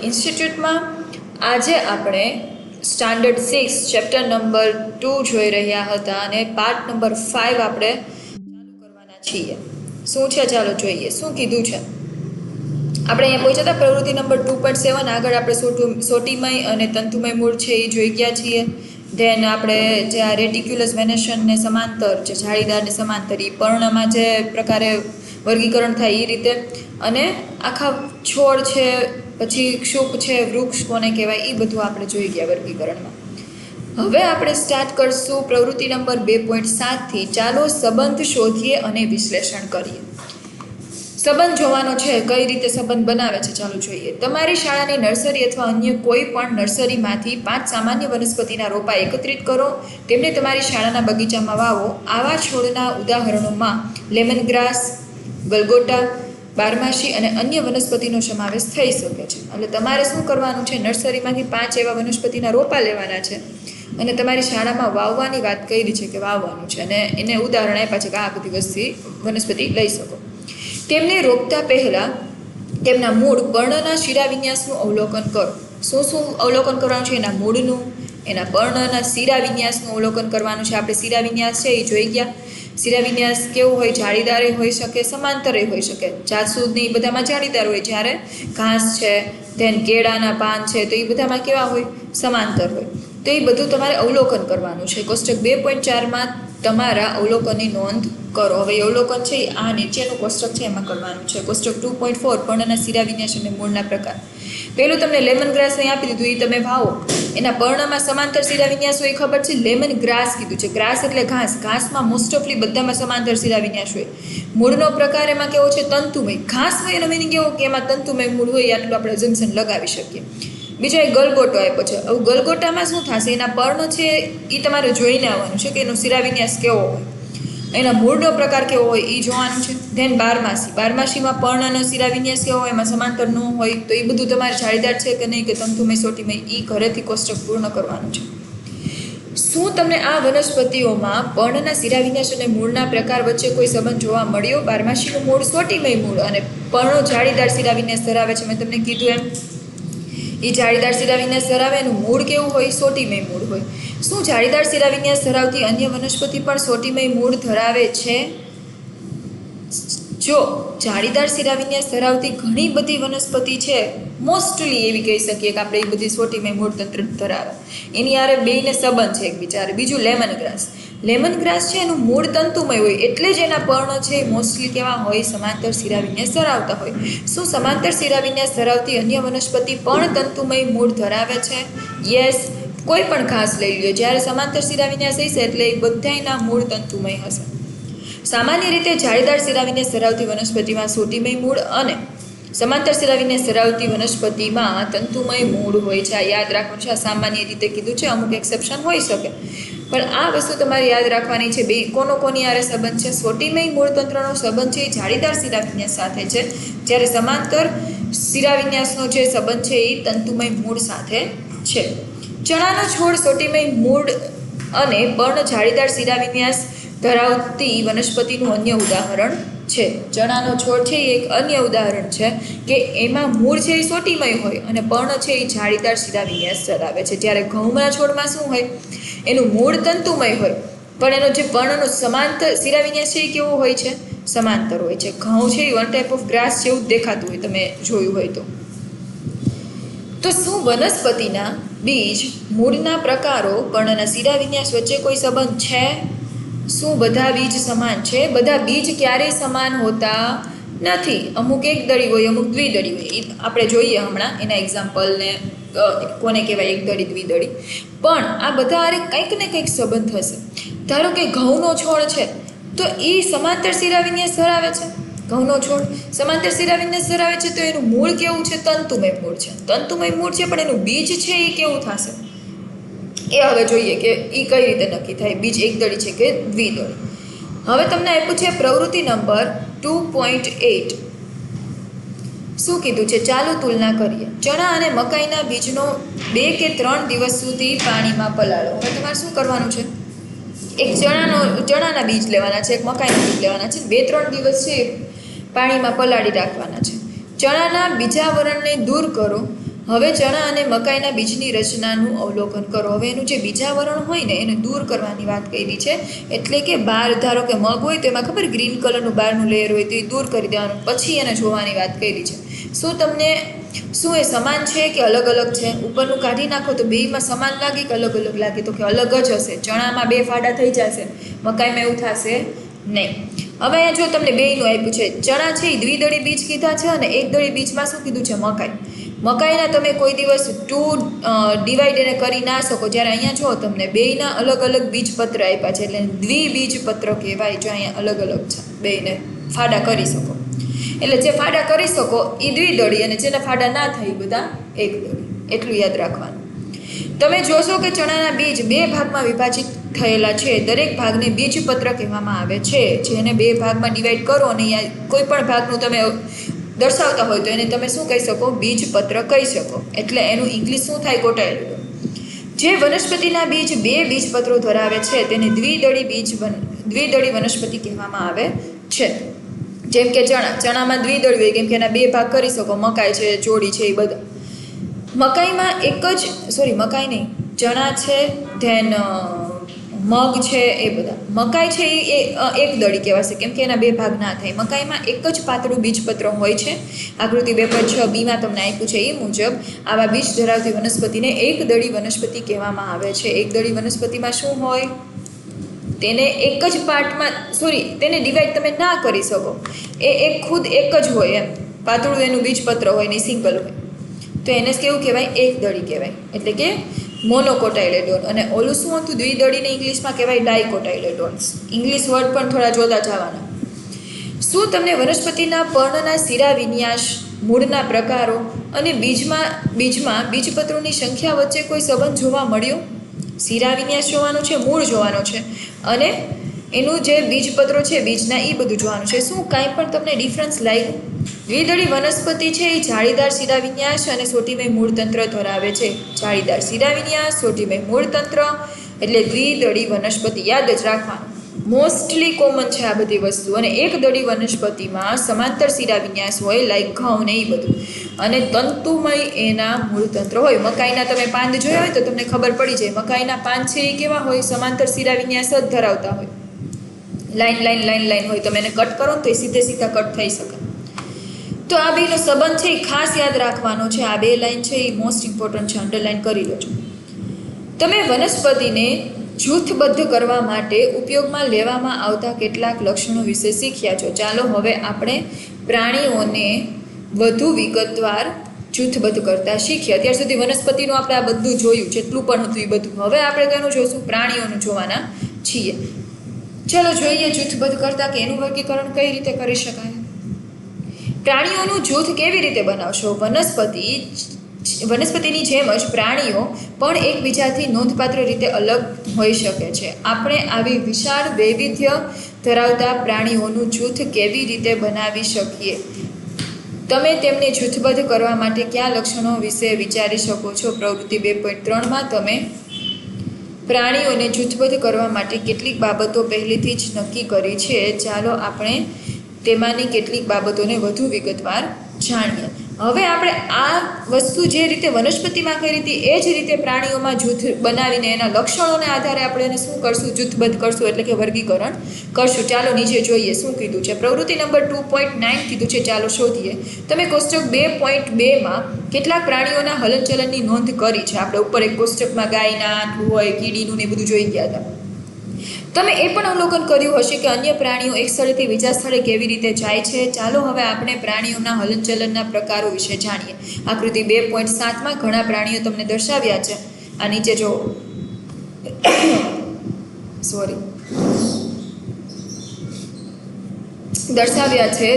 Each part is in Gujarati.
ઇન્સ્ટિટ્યૂટમાં આજે આપણે સ્ટાન્ડર્ડ 6 ચેપ્ટર નંબર 2 જોઈ રહ્યા હતા અને પાર્ટ નંબર 5 આપણે ચાલુ કરવાના છીએ. શું છે ચાલો જોઈએ શું કીધું છે. આપણે અહીંયા પહોંચ્યા હતા પ્રવૃત્તિ નંબર 2.7. આગળ આપણે સોટીમય અને તંતુમય મૂળ છે એ જોઈ ગયા છીએ. ધેન આપણે જે આ રેટિક્યુલસ વેનેશન ને સમાંતર જે જાળીદાર ને સમાંતર એ પર્ણમાં જે પ્રકારે વર્ગીકરણ થાય એ રીતે, અને આખા છોડ છે, પછી ક્ષુપ છે, વૃક્ષ કોને કહેવાય એ બધું આપણે જોઈ ગયા વર્ગીકરણમાં. હવે આપણે સ્ટાર્ટ કરશું પ્રવૃત્તિ નંબર 2.7 થી. ચાલો સંબંધ શોધીએ અને વિશ્લેષણ કરીએ. સંબંધ જોવાનો છે, કઈ રીતે સંબંધ બનાવે છે ચાલો જોઈએ. તમારી શાળાની નર્સરી અથવા અન્ય કોઈ પણ નર્સરીમાંથી 5 સામાન્ય વનસ્પતિના રોપા એકત્રિત કરો, તેમને તમારી શાળાના બગીચામાં વાવો. આવા છોડના ઉદાહરણોમાં લેમન ગ્રાસ, ગલગોટા, બારમાસી અને અન્ય વનસ્પતિનો સમાવેશ થઈ શકે છે. એટલે તમારે શું કરવાનું છે, નર્સરીમાંથી 5 એવા વનસ્પતિના રોપા લેવાના છે અને તમારી શાળામાં વાવવાની વાત કરી છે કે વાવવાનું છે, અને એને ઉદાહરણ આપ્યા છે કે આ બધી વનસ્પતિ લઈ શકો. તેમને રોપતા પહેલાં તેમના મૂળ પર્ણના શિરાવિન્યાસનું અવલોકન કરો. શું શું અવલોકન કરવાનું છે? એના મૂળનું, એના પર્ણના શિરાવિન્યાસનું અવલોકન કરવાનું છે. આપણે શિરાવિન્યાસ છે એ જોઈ ગયા. શિરાવિન્યાસ કેવો હોય? જાળીદારે હોઈ શકે, સમાંતરે હોઈ શકે. જાસૂદ ને એ બધામાં જાળીદાર હોય, જ્યારે ઘાસ છે, ધેન કેળાના પાન છે તો એ બધામાં કેવા હોય? સમાંતર હોય. તો એ બધું તમારે અવલોકન કરવાનું છે. કોષ્ટક 2.4માં તમારા અવલોકનની નોંધ કરો. હવે અવલોકન છે આ નીચેનું કોષ્ટક છે એમાં કરવાનું છે. કોષ્ટક 2.4 પર્ણના શિરાવિન્યાસ અને મૂળના પ્રકાર. પેલું તમને લેમન ગ્રાસ અહીં આપી દીધું, એ તમે વાવો. એના પર્ણમાં સમાંતર શિરાવિન્યાસ હોય ખબર છે. લેમન ગ્રાસ કીધું છે. ગ્રાસ એટલે ઘાસ. ઘાસમાં મોસ્ટ ઓફલી બધામાં સમાંતર શિરાવિન્યાસ હોય. મૂળનો પ્રકાર એમાં કેવો છે? તંતુમય. ઘાસ હોય એનો મિનિંગ એવો કે એમાં તંતુમય મૂળ હોય, આટલું આપણે જંક્શન લગાવી શકીએ. બીજો એક ગલગોટો આપ્યો છે. હવે ગલગોટામાં શું થશે? એના પર્ણ છે એ તમારે જોઈને આવવાનું છે કે એનો શિરાવિન્યાસ કેવો હોય, એના મૂળનો પ્રકાર કેવો હોય એ જોવાનું છે. ધેન બારમાસી. બારમાસીમાં પર્ણનો શિરાવિન્યાસ કેવો હોય, એમાં સમાંતર ન હોય તો એ બધું તમારે જાળીદાર છે કે નહીં, કે તંતુમય, સોટીમય, એ ઘરેથી કોષ્ટક પૂર્ણ કરવાનું છે. શું તમને આ વનસ્પતિઓમાં પર્ણના શિરાવિન્યાસ અને મૂળના પ્રકાર વચ્ચે કોઈ સંબંધ જોવા મળ્યો? બારમાસીનું મૂળ સોટીમય મૂળ અને પર્ણો જાળીદાર શિરાવિન્યાસ ધરાવે છે. મેં તમને કીધું એમ એ જાળીદાર શિરાવિન્યાસ ધરાવે, એનું મૂળ કેવું હોય? સોટીમય મૂળ હોય. શું જાળીદાર શિરાવિન્યાસ ધરાવતી અન્ય વનસ્પતિ પણ સોટીમય મૂળ ધરાવે છે? જો જાળીદાર શિરાવિન્યાસ ધરાવતી ઘણી બધી વનસ્પતિ છે, મોસ્ટલી એવી કહી શકીએ કે આપણે એ બધી સોટીમય મૂળ તંત્ર ધરાવે, એની આરે બેયને સંબંધ છે એકબીજા. બીજું લેમન ગ્રાસ. લેમન ગ્રાસ છે એનું મૂળ તંતુમય હોય, એટલે જ એના પર્ણ છે મોસ્ટલી કેવા હોય? સમાંતર શિરાવિન્યાસ ધરાવતા હોય. શું સમાંતર શિરાવિન્યાસ ધરાવતી અન્ય વનસ્પતિ પણ તંતુમય મૂળ ધરાવે છે? યસ. કોઈ પણ ઘાસ લઈ લ્યો, જ્યારે સમાંતર શિરાવિન્યાસ હશે એટલે એ બધાયના મૂળ તંતુમય હશે. સામાન્ય રીતે જાળીદાર શિરાવિન્યાસ ધરાવતી વનસ્પતિમાં સોટીમય મૂળ અને સમાંતર શિરાવિન્યાસ ધરાવતી વનસ્પતિમાં તંતુમય મૂળ હોય છે. આ યાદ રાખવાનું છે. આ સામાન્ય રીતે કીધું છે, અમુક એક્સેપ્શન હોઈ શકે, પણ આ વસ્તુ તમારે યાદ રાખવાની છે. બે કોની આરે સંબંધ છે? સોટીમય મૂળતંત્રનો સંબંધ છે એ જાળીદાર શિરાવિન્યાસ સાથે છે, જ્યારે સમાંતર શિરાવિન્યાસનો જે સંબંધ છે એ તંતુમય મૂળ સાથે છે. ચણાનો છોડ સોટીમય મૂળ અને પર્ણ જાળીદાર શિરાવિન્યાસ ધરાવતી વનસ્પતિનું અન્ય ઉદાહરણ છે. ચણાનો છોડ છે એ એક અન્ય ઉદાહરણ છે કે એમાં મૂળ છે એ સોટીમય હોય અને પર્ણ છે એ જાળીદાર શિરાવિન્યાસ ધરાવે છે. જ્યારે ઘઉંના છોડમાં શું હોય? એનું મૂળ તંતુમય હોય, પણ એનો જે પર્ણનો સમાંતર શિરાવિન્યાસ છે એ કેવો હોય છે? સમાંતર હોય છે. ઘઉં છે એ વન ટાઈપ ઓફ ગ્રાસ જેવું જ દેખાતું હોય, તમે જોયું હોય તો શું વનસ્પતિના બીજ, મૂળના પ્રકારો, પર્ણના શિરાવિન્યાસ વચ્ચે કોઈ સંબંધ છે? શું બધા બીજ સમાન છે? બધા બીજ ક્યારેય સમાન હોતા નથી. અમુક એકદળી હોય, અમુક દ્વિદળી હોય. એ આપણે જોઈએ હમણાં એના એક્ઝામ્પલને, કોને કહેવાય એકદળી, દ્વિદળી. પણ આ બધા આરે કંઈક ને કંઈક સંબંધ હશે. ધારો કે ઘઉંનો છોડ છે તો એ સમાંતર શિરાવિન્યાસ ધરાવે છે. ઘઉંનો છોડ સમાંતર શિરાવિન્યાસ ધરાવે છે તો એનું મૂળ કેવું છે? તંતુમય મૂળ છે. તંતુમય મૂળ છે, પણ એનું બીજ છે એ કેવું થશે એ હવે જોઈએ કે એ કઈ રીતે નક્કી થાય, બીજ એકદળી છે કે દ્વિદળી. હવે તમને આપ્યું છે પ્રવૃત્તિ નંબર 2.8. શું કીધું છે? ચાલો તુલના કરીએ. ચણા અને મકાઈના બીજનો 2 કે 3 દિવસ સુધી પાણીમાં પલાળો. હવે તમારે શું કરવાનું છે? એક ચણાના બીજ લેવાના છે, એક મકાઈના બીજ લેવાના છે, 2-3 દિવસ છે પાણીમાં પલાળી રાખવાના છે. ચણાના બીજા વરણને દૂર કરો હવે ચણા અને મકાઈના બીજની રચનાનું અવલોકન કરો. હવે એનું જે બીજા વરણ હોય ને એને દૂર કરવાની વાત કરી છે. એટલે કે બહાર ધારો કે મગ હોય તો એમાં ખબર ગ્રીન કલરનું બહારનું લેયર હોય તો એ દૂર કરી દેવાનું, પછી એને જોવાની વાત કરી છે. શું એ સમાન છે કે અલગ અલગ છે? ઉપરનું કાઢી નાખો તો બેયમાં સમાન લાગે કે અલગ અલગ લાગે? તો કે અલગ જ હશે. ચણામાં 2 ફાડા થઈ જશે, મકાઈમાં એવું થશે નહીં. હવે અહીંયા જો તમને બેયનું આપ્યું છે. ચણા છે એ દ્વિદળી બીજ કીધા છે અને એક દળી બીજમાં શું કીધું છે? મકાઈ. મકાઈના તમે કોઈ દિવસ 2 ડિવાઈડ એને કરી ના શકો. જ્યારે અહીંયા જો તમને બેયના અલગ અલગ બીજપત્ર આપ્યા છે એટલે દ્વિબીજપત્ર કહેવાય. જો અહીંયા અલગ અલગ છે, બેયને ફાડા કરી શકો. એટલે જે ફાડા કરી શકો એ દ્વિદળી અને જેના ફાડા ના થાય એ બધા એક દળી. એટલું યાદ રાખવાનું. તમે જોશો કે ચણાના બીજ 2 ભાગમાં વિભાજિત થયેલા છે. દરેક ભાગને બીજપત્ર કહેવામાં આવે છે. જેને 2 ભાગમાં ડિવાઈડ કરો અને કોઈ પણ ભાગનું તમે દર્શાવતા હોય તો એને તમે શું કહી શકો? બીજપત્ર કહી શકો. એટલે એનું ઇંગ્લિશ શું થાય? કોટાયેલું. જે વનસ્પતિના બીજ 2 બીજપત્રો ધરાવે છે તેને દ્વિદળી વનસ્પતિ કહેવામાં આવે છે. જેમ કે ચણામાં દ્વિદળી હોય કેમ કે એના 2 ભાગ કરી શકો. મકાઈ છે, ચોળી છે, એ બધા. મકાઈમાં મકાઈ નહીં, ચણા છે, ધેન મગ છે, એ બધા. મકાઈ છે એ એક દળી કહેવાશે કેમ કે એના 2 ભાગ ના થાય. મકાઈમાં એક જ પાતળું બીજપત્ર હોય છે. આકૃતિ 2.6bમાં તમને આપ્યું છે એ મુજબ આવા બીજ ધરાવતી વનસ્પતિને એક દળી વનસ્પતિ કહેવામાં આવે છે. એક દળી વનસ્પતિમાં શું હોય? તેને એક જ પાર્ટમાં તેને ડિવાઈડ તમે ના કરી શકો. એ ખુદ એક જ હોય એમ. પાતળું એનું બીજપત્ર હોય ને સિંગલ હોય તો એને કેવું કહેવાય? એક દળી કહેવાય. એટલે કે મોનોકોટાઇલેડોન. અને ઓલું શું હતું? દ્વિદળીને ઇંગ્લિશમાં કહેવાય ડાયકોટાઇલેડોન્સ. ઇંગ્લિશ વર્ડ પણ થોડા જોતા જવાના. શું તમને વનસ્પતિના પર્ણના શિરા વિન્યાસ, મૂળના પ્રકારો અને બીજમાં બીજપત્રોની સંખ્યા વચ્ચે કોઈ સંબંધ જોવા મળ્યો? શિરા વિન્યાસ જોવાનો છે, મૂળ જોવાનો છે અને એનું જે બીજપત્રો છે બીજના એ બધું જોવાનું છે. શું કાંઈ પણ તમને ડિફરન્સ લાગ્યું? દ્વિદળી વનસ્પતિ છે એ જાળીદાર શિરાવિન્યાસ અને સોટીમય મૂળતંત્ર ધરાવે છે. જાળીદાર શિરાવિન્યાસ, સોટીમય મૂળતંત્ર એટલે દ્વિદળી વનસ્પતિ. યાદ જ રાખવાનું. મોસ્ટલી કોમન છે આ બધી વસ્તુ. અને એક દળી વનસ્પતિમાં સમાંતર શિરાવિન્યાસ હોય, લાઈક ઘઉં ને એ બધું, અને તંતુમય એના મૂળતંત્ર હોય. મકાઈના તમે પાંદ જોયા હોય તો તમને ખબર પડી જાય. મકાઈના પાન છે એ કેવા હોય? સમાંતર શિરાવિન્યાસ જ ધરાવતા હોય. લાઈન હોય. તમે એને કટ કરો ને તો એ સીધા કટ થઈ શકે. તો આ બેનો સંબંધ છે એ ખાસ યાદ રાખવાનો છે. આ 2 લાઈન છે એ મોસ્ટ ઇમ્પોર્ટન્ટ છે, અંડરલાઈન કરી લેજો. તમે વનસ્પતિને જૂથબદ્ધ કરવા માટે ઉપયોગમાં લેવામાં આવતા કેટલાક લક્ષણો વિશે શીખ્યા છો. ચાલો હવે આપણે પ્રાણીઓને વધુ વિગતવાર જૂથબદ્ધ કરતા શીખ્યા. અત્યાર સુધી વનસ્પતિનું આપણે આ બધું જોયું, જેટલું પણ હતું એ બધું. હવે આપણે તેનું જોઈશું, પ્રાણીઓનું જોવાના છીએ. ચલો જોઈએ જૂથબદ્ધ કરતા કે એનું વર્ગીકરણ કઈ રીતે કરી શકાય. પ્રાણીઓનું જૂથ કેવી રીતે બનાવશો? વનસ્પતિની જેમ જ પ્રાણીઓ પણ એકબીજાથી નોંધપાત્ર રીતે અલગ હોઈ શકે છે. આપણે આવી વિશાળ વૈવિધ્ય ધરાવતા પ્રાણીઓનું જૂથ કેવી રીતે બનાવી શકીએ? તમે તેમને જૂથબદ્ધ કરવા માટે કયા લક્ષણો વિશે વિચારી શકો છો? પ્રવૃત્તિ 2.3માં તમે પ્રાણીઓને જૂથબદ્ધ કરવા માટે કેટલીક બાબતો પહેલેથી જ નક્કી કરી છે. ચાલો આપણે તેમાંની કેટલીક બાબતોને વધુ વિગતવાર જાણીએ. હવે આપણે આ વસ્તુ જે રીતે વનસ્પતિમાં કરી હતી એ જ રીતે પ્રાણીઓમાં જૂથ બનાવીને એના લક્ષણોને આધારે આપણે એને શું કરશું? જૂથબદ્ધ કરશું, એટલે કે વર્ગીકરણ કરશું. ચાલો નીચે જોઈએ શું કીધું છે. પ્રવૃત્તિ નંબર 2.9 કીધું છે. ચાલો શોધીએ. તમે કોષ્ટક 2.2માં કેટલાક પ્રાણીઓના હલનચલનની નોંધ કરી છે. આપણે ઉપર એક કોષ્ટકમાં ગાયના હોય, કીડીનું ને બધું જોઈ ગયા હતા. તમે એ પણ અવલોકન કર્યું હશે કે અન્ય પ્રાણીઓ એક સ્થળેથી બીજા સ્થળે કેવી રીતે જાય છે. ચાલો હવે આપણે પ્રાણીઓના હલનચલનના પ્રકારો વિશે જાણીએ. આકૃતિ 2.7માં ઘણા પ્રાણીઓ તમને દર્શાવ્યા છે. આ નીચે જો દર્શાવ્યા છે.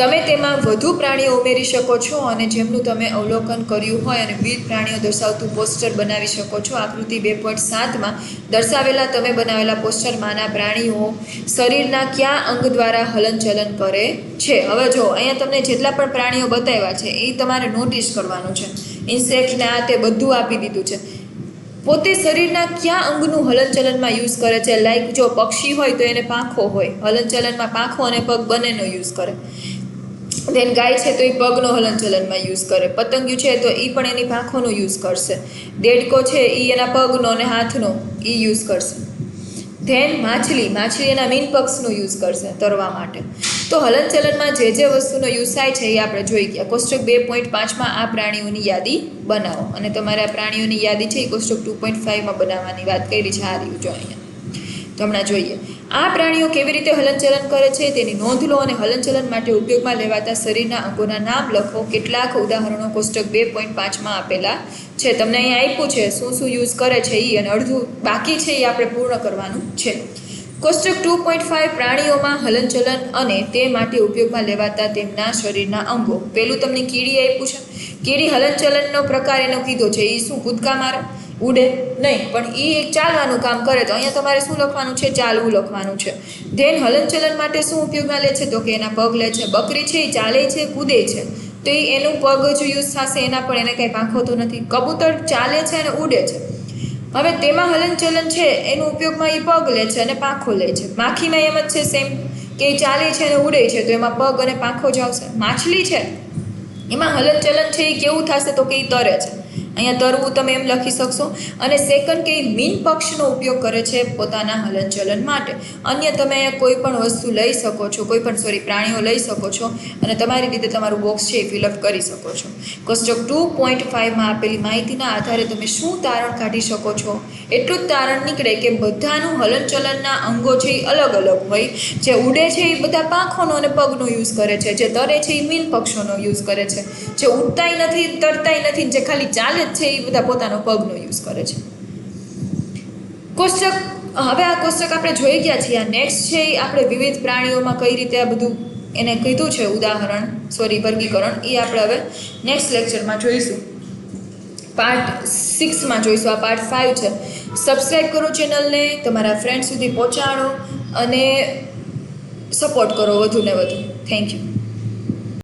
તમે તેમાં વધુ પ્રાણીઓ ઉમેરી શકો છો અને જેમનું તમે અવલોકન કર્યું હોય અને વિવિધ પ્રાણીઓ દર્શાવતું પોસ્ટર બનાવી શકો છો. આકૃતિ 2.7માં દર્શાવેલા તમે બનાવેલા પોસ્ટરમાંના પ્રાણીઓ શરીરના કયા અંગ દ્વારા હલનચલન કરે છે? હવે જો અહીંયા તમને જેટલા પણ પ્રાણીઓ બતાવ્યા છે એ તમારે નોટિસ કરવાનું છે. ઇન્સેક્ટને આ તે બધું આપી દીધું છે. પોતે શરીરના કયા અંગનું હલનચલનમાં યુઝ કરે છે? લાઈક જો પક્ષી હોય તો એને પાંખો હોય, હલનચલનમાં પાંખો અને પગ બંનેનો યુઝ કરે. ધેન ગાય છે તો એ પગનો હલનચલનમાં યુઝ કરે, પતંગિયું છે તો એ પણ એની પાંખોનો યુઝ કરશે, દેડકો છે એ એના પગનો અને હાથનો એ યુઝ કરશે. ધેન માછલી એના મીન પક્ષનો યુઝ કરશે તરવા માટે. તો હલનચલનમાં જે વસ્તુનો યુઝ થાય છે એ આપણે જોઈ ગયા. કોષ્ટક 2.5માં આ પ્રાણીઓની યાદી બનાવો, અને તમારે આ પ્રાણીઓની યાદી છે એ કોષ્ટક 2.5માં બનાવવાની વાત કરી છે. આ રહ્યું જો અહીંયા. તો હમણાં જોઈએ આ પ્રાણીઓ કેવી રીતે હલનચલન કરે છે તેની નોંધ લો, અને હલનચલન માટે ઉપયોગમાં લેવાતા શરીરના અંગોના નામ લખો. કેટલાક ઉદાહરણો કોષ્ટક 2.5માં આપેલા છે. તમને અહીંયા આપ્યું છે શું શું યુઝ કરે છે એ, અને અડધું બાકી છે એ આપણે પૂર્ણ કરવાનું છે. કોષ્ટક 2.5 પ્રાણીઓમાં હલનચલન અને તે માટે ઉપયોગમાં લેવાતા તેમના શરીરના અંગો. પેલું તમને કીડી આપ્યું છે. કીડી હલનચલનનો પ્રકાર એનો કીધો છે. એ શું કૂદકા મારે, ઉડે નહીં, પણ એ એક ચાલવાનું કામ કરે. તો અહીંયા તમારે શું લખવાનું છે? ચાલવું લખવાનું છે. ધેન હલનચલન માટે શું ઉપયોગમાં લે છે? તો કે એના પગ લે છે. બકરી છે એ ચાલે છે, કૂદે છે, તો એ એનું પગ જ યુઝ થશે, એના પણ એને કંઈ પાંખો તો નથી. કબૂતર ચાલે છે અને ઉડે છે, હવે તેમાં હલનચલન છે એનો ઉપયોગમાં એ પગ લે છે અને પાંખો લે છે. માખીમાં એમ જ છે સેમ, કે એ ચાલે છે અને ઉડે છે, તો એમાં પગ અને પાંખો જ આવશે. માછલી છે એમાં હલનચલન છે એ કેવું થશે? તો કે એ તરે છે. અહીંયા તરવું તમે એમ લખી શકશો. અને સેકન્ડ કે મીન પક્ષનો ઉપયોગ કરે છે પોતાના હલનચલન માટે. અન્ય તમે અહીંયા કોઈ પણ વસ્તુ લઈ શકો છો, કોઈ પણ પ્રાણીઓ લઈ શકો છો, અને તમારી રીતે તમારું બોક્સ છે એ ફિલઅપ કરી શકો છો. કોષ્ટક 2.5માં આપેલી માહિતીના આધારે તમે શું તારણ કાઢી શકો છો? એટલું જ તારણ નીકળે કે બધાનું હલનચલનના અંગો છે એ અલગ અલગ હોય. જે ઉડે છે એ બધા પાંખોનો અને પગનો યુઝ કરે છે, જે તરે છે એ મીન પક્ષોનો યુઝ કરે છે, જે ઉડતાય નથી, તરતાય નથી, જે ખાલી ચાલે છે એ બધા પોતાનો પગનો યુઝ કરે છે. કોષ્ટક હવે આ કોષ્ટક આપણે જોઈ ગયા છીએ. આ નેક્સ્ટ છે એ આપણે વિવિધ પ્રાણીઓમાં કઈ રીતે આ બધું એને કીધું છે વર્ગીકરણ, એ આપણે હવે નેક્સ્ટ લેક્ચરમાં જોઈશું. પાર્ટ 6માં જોઈશું. આ પાર્ટ 5 છે. સબસ્ક્રાઈબ કરો ચેનલને, તમારા ફ્રેન્ડ સુધી પહોંચાડો અને સપોર્ટ કરો વધુ ને વધુ. Thank you.